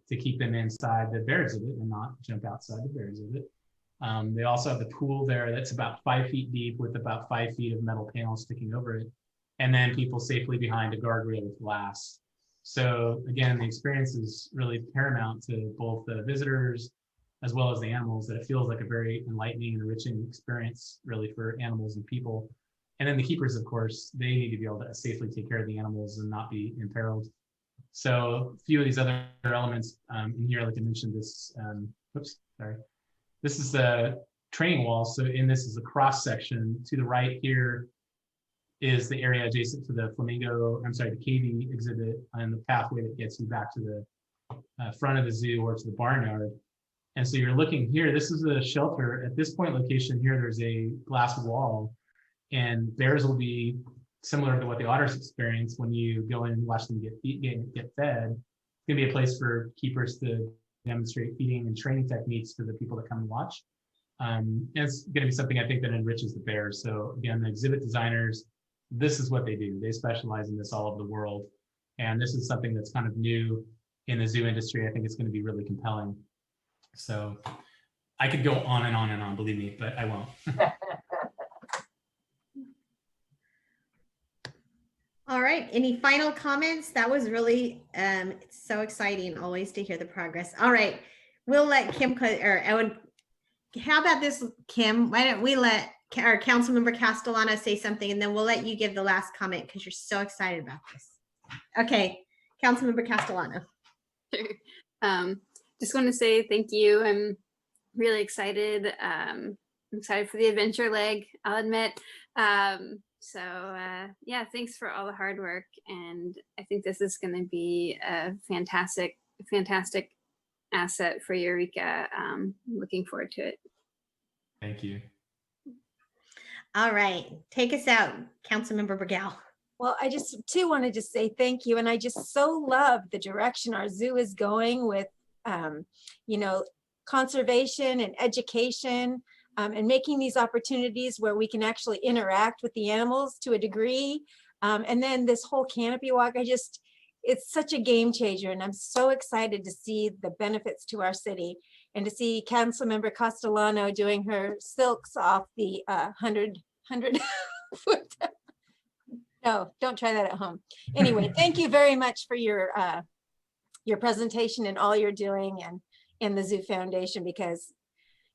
to keep them inside the bear exhibit and not jump outside the bear exhibit. They also have the pool there that's about 5 feet deep with about 5 feet of metal panels sticking over it. And then people safely behind a guardrail with glass. So again, the experience is really paramount to both the visitors as well as the animals, that it feels like a very enlightening and enriching experience really for animals and people. And then the keepers, of course, they need to be able to safely take care of the animals and not be imperiled. So a few of these other elements in here, like I mentioned, this, oops, sorry. This is the training walls. So in this is a cross section. To the right here is the area adjacent to the the KV exhibit and the pathway that gets you back to the front of the zoo or to the barnyard. And so you're looking here, this is a shelter. At this point location here, there's a glass wall, and bears will be similar to what the otters experience when you go in and watch them get fed. It's gonna be a place for keepers to demonstrate feeding and training techniques to the people that come and watch. And it's gonna be something I think that enriches the bears. So again, the exhibit designers, this is what they do. They specialize in this all over the world. And this is something that's kind of new in the zoo industry. I think it's gonna be really compelling. So I could go on and on and on, believe me, but I won't. All right, any final comments? That was really, it's so exciting always to hear the progress. All right, we'll let Kim, how about this, Kim? Why don't we let our Councilmember Castellano say something, and then we'll let you give the last comment because you're so excited about this. Okay, Councilmember Castellano. Just want to say thank you. I'm really excited. I'm excited for the adventure leg, I'll admit. Yeah, thanks for all the hard work. And I think this is going to be a fantastic asset for Eureka. Looking forward to it. Thank you. All right, take us out, Councilmember Bergel. Well, I just too want to just say thank you. And I just so love the direction our zoo is going with, you know, conservation and education, and making these opportunities where we can actually interact with the animals to a degree. And then this whole canopy walk, it's such a game changer. And I'm so excited to see the benefits to our city and to see Councilmember Castellano doing her silks off the 100 foot. No, don't try that at home. Anyway, thank you very much for your presentation and all you're doing and in the Zoo Foundation, because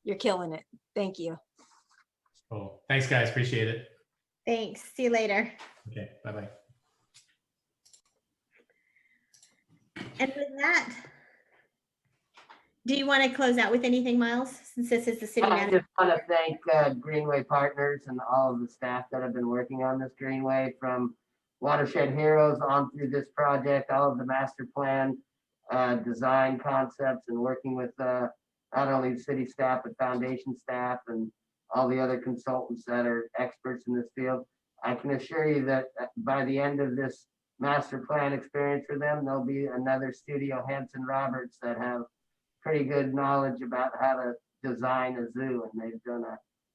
you're killing it. Thank you. Cool. Thanks, guys. Appreciate it. Thanks. See you later. Okay. Bye-bye. And with that, do you want to close out with anything, Miles, since this is the city I manager? just want to thank Greenway Partners and all of the staff that have been working on this Greenway, from Watershed Heroes on through this project, all of the master plan design concepts, and working with not only city staff, but foundation staff and all the other consultants that are experts in this field. I can assure you that by the end of this master plan experience for them, there'll be another Studio Henson Roberts that have pretty good knowledge about how to design a zoo, and they've done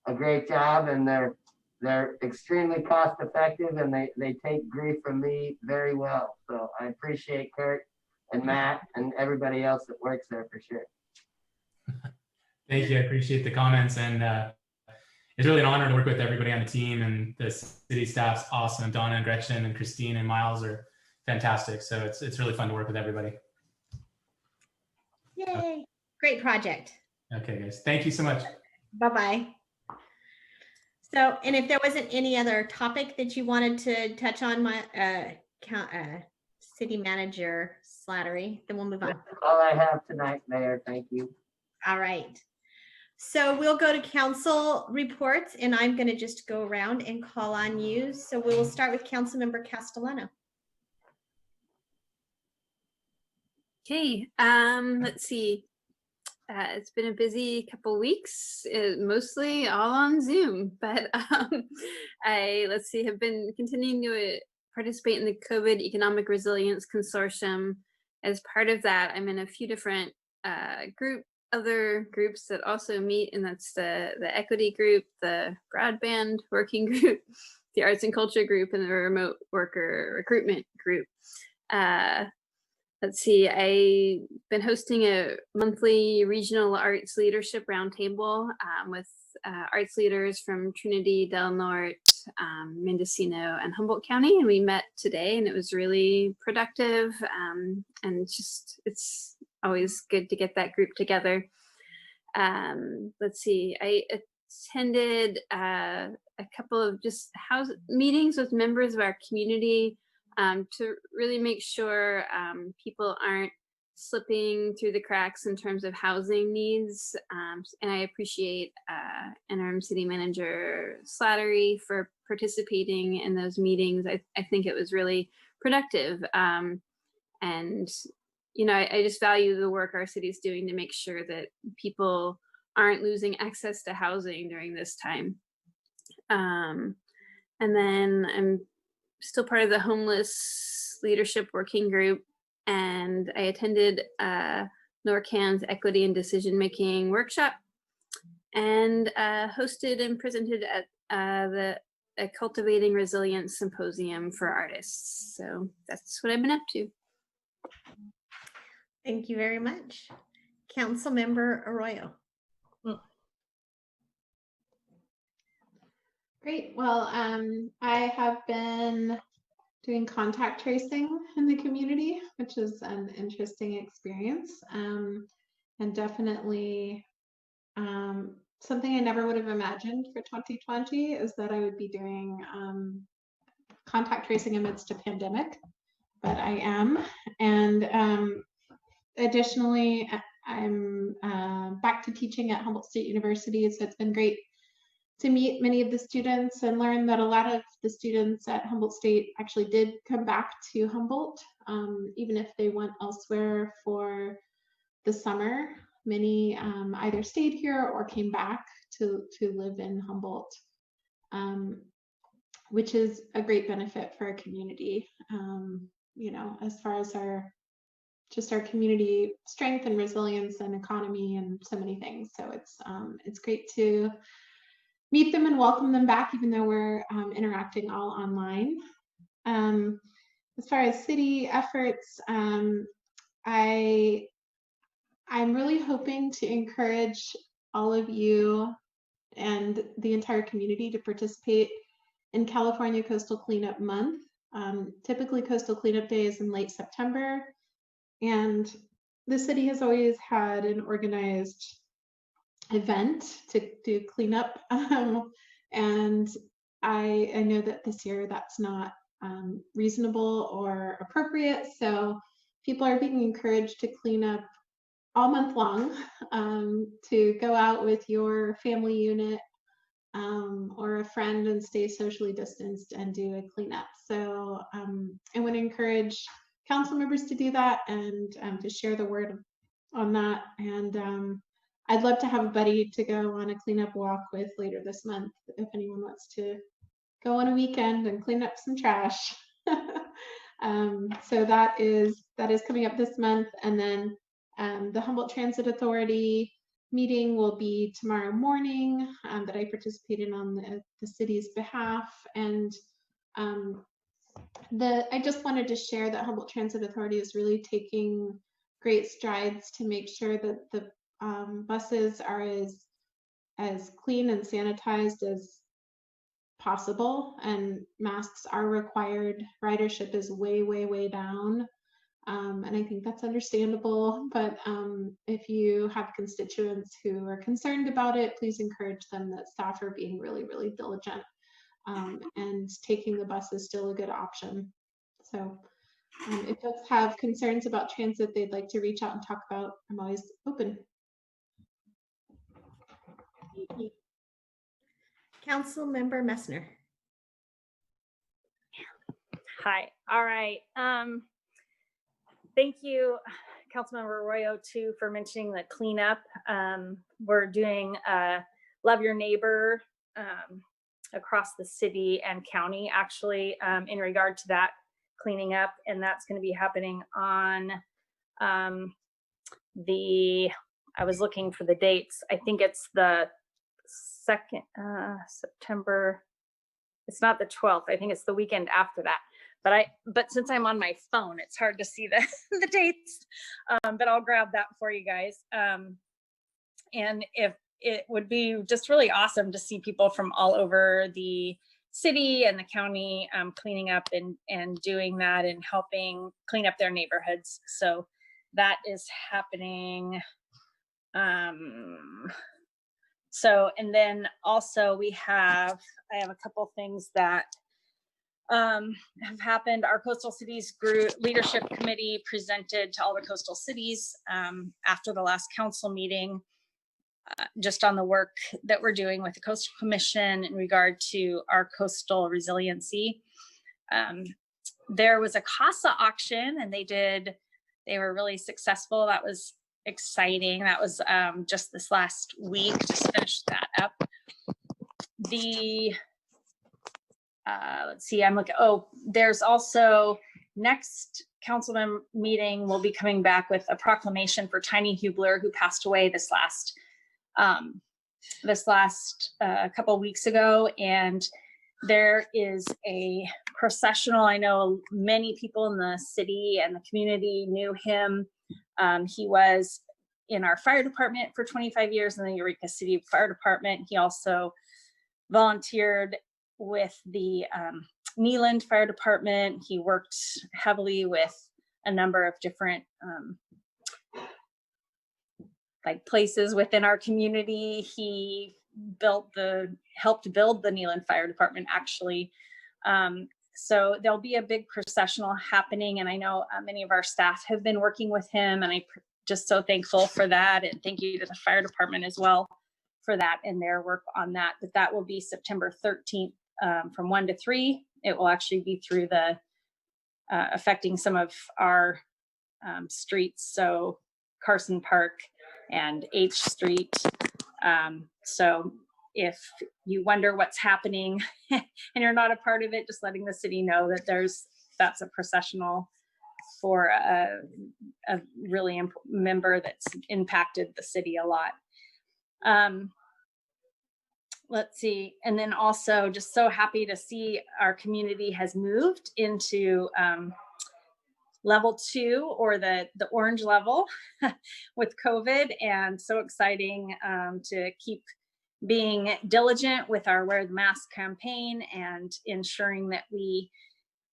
a great job, and they're extremely cost effective, and they take grief from me very well. So I appreciate Kurt and Matt and everybody else that works there for sure. Thank you. I appreciate the comments, and it's really an honor to work with everybody on the team, and the city staff's awesome. Donna and Gretchen and Christine and Miles are fantastic. So it's really fun to work with everybody. Yay. Great project. Okay, guys. Thank you so much. Bye-bye. So, and if there wasn't any other topic that you wanted to touch on, my city manager Slattery, then we'll move on. That's all I have tonight, Mayor. Thank you. All right. So we'll go to council reports, and I'm going to just go around and call on you. So we'll start with Councilmember Castellano. Okay, let's see. It's been a busy couple weeks, mostly all on Zoom, but let's see, have been continuing to participate in the COVID Economic Resilience Consortium. As part of that, I'm in a few different other groups that also meet, and that's the equity group, the broadband working group, the arts and culture group, and the remote worker recruitment group. Let's see, I've been hosting a monthly regional arts leadership roundtable with arts leaders from Trinity, Del Norte, Mendocino, and Humboldt County. And we met today, and it was really productive. And it's always good to get that group together. Let's see, I attended a couple of just house meetings with members of our community to really make sure people aren't slipping through the cracks in terms of housing needs. And I appreciate interim city manager Slattery for participating in those meetings. I think it was really productive. And, you know, I just value the work our city is doing to make sure that people aren't losing access to housing during this time. And then I'm still part of the homeless leadership working group, and I attended NORCAN's equity and decision making workshop, and hosted and presented at the Cultivating Resilience Symposium for Artists. So that's what I've been up to. Thank you very much. Councilmember Arroyo. Great. Well, I have been doing contact tracing in the community, which is an interesting experience, and definitely something I never would have imagined for 2020 is that I would be doing contact tracing amidst a pandemic, but I am. And additionally, I'm back to teaching at Humboldt State University, so it's been great to meet many of the students and learn that a lot of the students at Humboldt State actually did come back to Humboldt, even if they went elsewhere for the summer. Many either stayed here or came back to live in Humboldt, which is a great benefit for our community, you know, as far as our community strength and resilience and economy and so many things. So it's great to meet them and welcome them back, even though we're interacting all online. As far as city efforts, I'm really hoping to encourage all of you and the entire community to participate in California Coastal Cleanup Month. Typically, Coastal Cleanup Day is in late September, and the city has always had an organized event to do cleanup, and I know that this year that's not reasonable or appropriate, so people are being encouraged to clean up all month long, to go out with your family unit or a friend and stay socially distanced and do a cleanup. So I would encourage council members to do that and to share the word on that. And I'd love to have a buddy to go on a cleanup walk with later this month if anyone wants to go on a weekend and clean up some trash. So that is coming up this month. And then the Humboldt Transit Authority meeting will be tomorrow morning, that I participated on the city's behalf. And I just wanted to share that Humboldt Transit Authority is really taking great strides to make sure that the buses are as clean and sanitized as possible, and masks are required. Ridership is way down, and I think that's understandable, but if you have constituents who are concerned about it, please encourage them that staff are being really diligent, and taking the bus is still a good option. So if folks have concerns about transit they'd like to reach out and talk about, I'm always open. Councilmember Messner. Hi. All right. Thank you, Councilmember Arroyo, too, for mentioning the cleanup. We're doing Love Your Neighbor across the city and county, actually, in regard to that cleaning up, and that's going to be happening on I was looking for the dates. I think it's the 2nd September. It's not the 12th. I think it's the weekend after that. But since I'm on my phone, it's hard to see the dates. But I'll grab that for you guys. And if it would be just really awesome to see people from all over the city and the county cleaning up and doing that and helping clean up their neighborhoods. So that is happening. So, and then also I have a couple things that have happened. Our Coastal Cities Group Leadership Committee presented to all the coastal cities after the last council meeting, just on the work that we're doing with the Coastal Commission in regard to our coastal resiliency. There was a CASA auction and they were really successful. That was exciting. That was just this last week, just finished that up. Let's see, I'm looking, there's also next council meeting will be coming back with a proclamation for Tiny Hubler, who passed away this last couple weeks ago. And there is a processional. I know many people in the city and the community knew him. He was in our fire department for 25 years in the Eureka City Fire Department. He also volunteered with the Neeland Fire Department. He worked heavily with a number of different like places within our community. He helped build the Neeland Fire Department, actually. So there'll be a big processional happening, and I know many of our staff have been working with him, and I'm just so thankful for that, and thank you to the fire department as well for that and their work on that. But that will be September 13th from 1 to 3. It will actually be through the affecting some of our streets, so Carson Park and H Street. So if you wonder what's happening and you're not a part of it, just letting the city know that that's a processional for a really member that's impacted the city a lot. Let's see. And then also just so happy to see our community has moved into level 2, or the orange level with COVID, and so exciting to keep being diligent with our Wear the Mask campaign and ensuring that we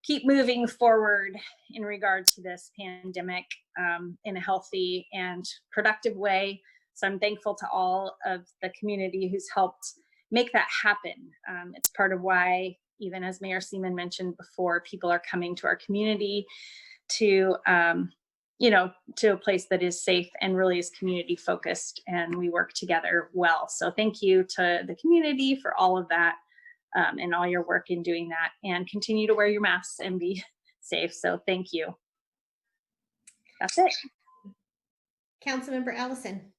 keep moving forward in regard to this pandemic in a healthy and productive way. So I'm thankful to all of the community who's helped make that happen. It's part of why, even as Mayor Seaman mentioned before, people are coming to our community to to a place that is safe and really is community focused, and we work together well. So thank you to the community for all of that and all your work in doing that, and continue to wear your masks and be safe. So thank you. That's it. Councilmember Ellison.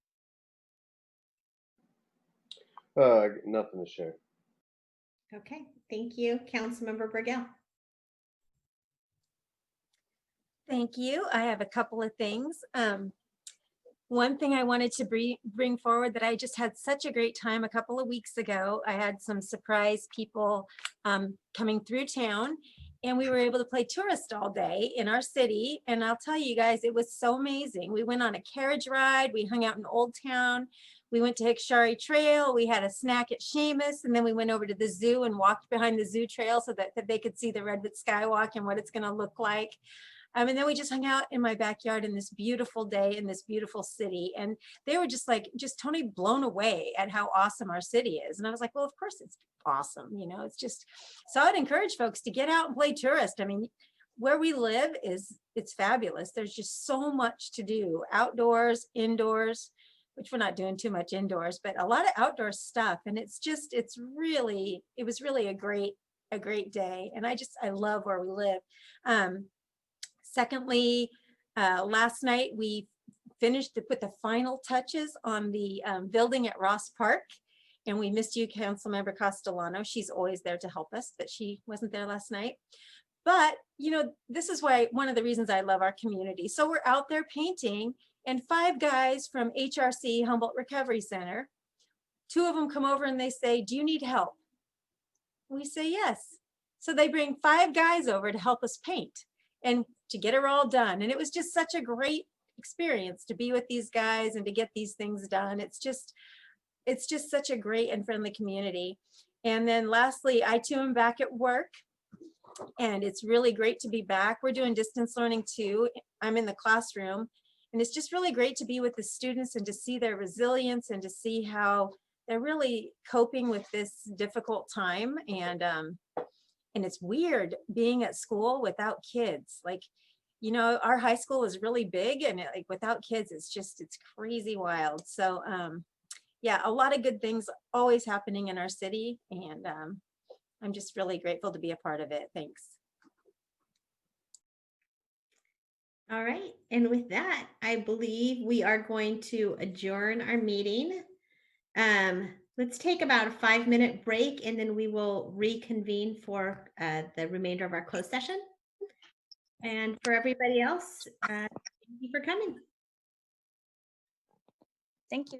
Nothing to share. Okay, thank you. Councilmember Burgell. Thank you. I have a couple of things. One thing I wanted to bring forward that I just had such a great time a couple of weeks ago. I had some surprise people coming through town, and we were able to play tourist all day in our city. And I'll tell you guys, it was so amazing. We went on a carriage ride. We hung out in Old Town. We went to Hickory Trail. We had a snack at Seamus, and then we went over to the zoo and walked behind the zoo trail so that they could see the Redwood Skywalk and what it's going to look like. And then we just hung out in my backyard in this beautiful day in this beautiful city. And they were just totally blown away at how awesome our city is. And I was like, well, of course it's awesome. It's just, so I'd encourage folks to get out and play tourist. I mean, where we live it's fabulous. There's just so much to do, outdoors, indoors, which we're not doing too much indoors, but a lot of outdoor stuff. And it was really a great day. And I love where we live. Secondly, last night we finished to put the final touches on the building at Ross Park, and we missed you, Councilmember Castellano. She's always there to help us, but she wasn't there last night. But this is one of the reasons I love our community. So we're out there painting, and 5 guys from HRC, Humboldt Recovery Center, 2 of them come over and they say, "Do you need help?" We say yes. So they bring 5 guys over to help us paint and to get it all done. And it was just such a great experience to be with these guys and to get these things done. It's just such a great and friendly community. And then lastly, I too am back at work, and it's really great to be back. We're doing distance learning too. I'm in the classroom, and it's just really great to be with the students and to see their resilience and to see how they're really coping with this difficult time. And it's weird being at school without kids. Like, you know, our high school is really big, and like without kids, it's crazy wild. So yeah, a lot of good things always happening in our city. And I'm just really grateful to be a part of it. Thanks. All right, and with that, I believe we are going to adjourn our meeting. Let's take about a 5-minute break, and then we will reconvene for the remainder of our closed session. And for everybody else, thank you for coming. Thank you.